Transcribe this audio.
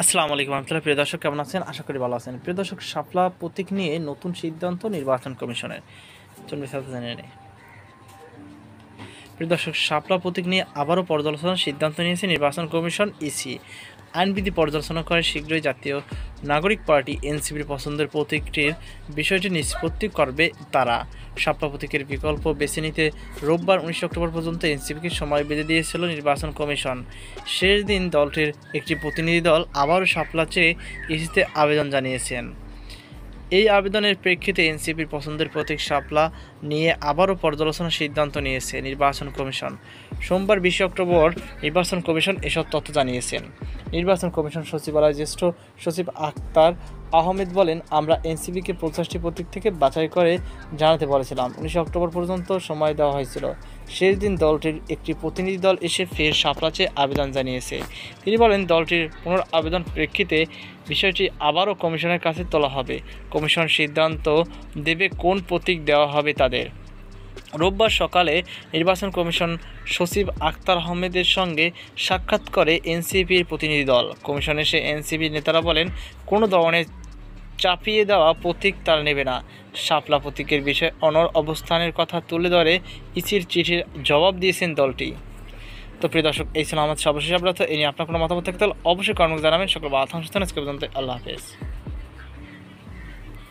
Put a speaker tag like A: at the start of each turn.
A: আসসালামু আলাইকুম রহমতুল্লাহ। প্রিয় দর্শক, কেমন আছেন? আশা করি ভালো আছেন। প্রিয় দর্শক, শাপলা প্রতীক নিয়ে নতুন সিদ্ধান্ত নির্বাচন কমিশনের। চলুন বিস্তারিত জেনে নিই। প্রিয় দর্শক, শাপলা প্রতীক নিয়ে আবারও পর্যালোচনার সিদ্ধান্ত নিয়েছে নির্বাচন কমিশন ইসি। আইনবিধি পর্যালোচনা করে শীঘ্রই জাতীয় নাগরিক পার্টি এনসিপির পছন্দের প্রতীকটির বিষয়টি নিষ্পত্তি করবে তারা। শাপলা প্রতীকের বিকল্প বেছে নিতে রোববার 19 অক্টোবর পর্যন্ত এনসিপিকে সময় বেঁধে দিয়েছিল নির্বাচন কমিশন। শেষ দিন দলটির একটি প্রতিনিধি দল আবারও শাপলা চেয়ে ইসিতে আবেদন জানিয়েছেন। এই আবেদনের প্রেক্ষিতে এনসিপির পছন্দের প্রতীক শাপলা নিয়ে আবারও পর্যালোচনার সিদ্ধান্ত নিয়েছে নির্বাচন কমিশন। সোমবার 20 অক্টোবর নির্বাচন কমিশন এসব তথ্য জানিয়েছেন। নির্বাচন কমিশন সচিবালয়ের জ্যেষ্ঠ সচিব আখতার আহমেদ বলেন, আমরা এনসিপিকে 50টি প্রতীক থেকে বাছাই করে জানাতে বলেছিলাম। 19 অক্টোবর পর্যন্ত সময় দেওয়া হয়েছিল। শেষ দিন দলটির একটি প্রতিনিধি দল এসে ফের শাপলা চেয়ে আবেদন জানিয়েছে। তিনি বলেন, দলটির পুনর আবেদন প্রেক্ষিতে বিষয়টি আবারও কমিশনের কাছে তোলা হবে। কমিশন সিদ্ধান্ত দেবে কোন প্রতীক দেওয়া হবে তাদের। রোববার সকালে নির্বাচন কমিশন সচিব আখতার আহমেদের সঙ্গে সাক্ষাৎ করে এনসিপির প্রতিনিধি দল। কমিশনে এসে এনসিপির নেতারা বলেন, কোনো ধরনের চাপিয়ে দেওয়া প্রতীক তারা নেবে না। শাপলা প্রতীকের বিষয়ে অনড় অবস্থানের কথা তুলে ধরে ইসির চিঠির জবাব দিয়েছেন দলটি। তো প্রিয় দর্শক, এই ছিল আমাদের সর্বশেষ আপডেট। এই নিয়ে আপনার কোনো মতামত থাকতে হলে অবশ্যই কর্মক জানাবেন। সকল বাধা সংস্থান আজকে পর্যন্ত। আল্লাহ হাফেজ।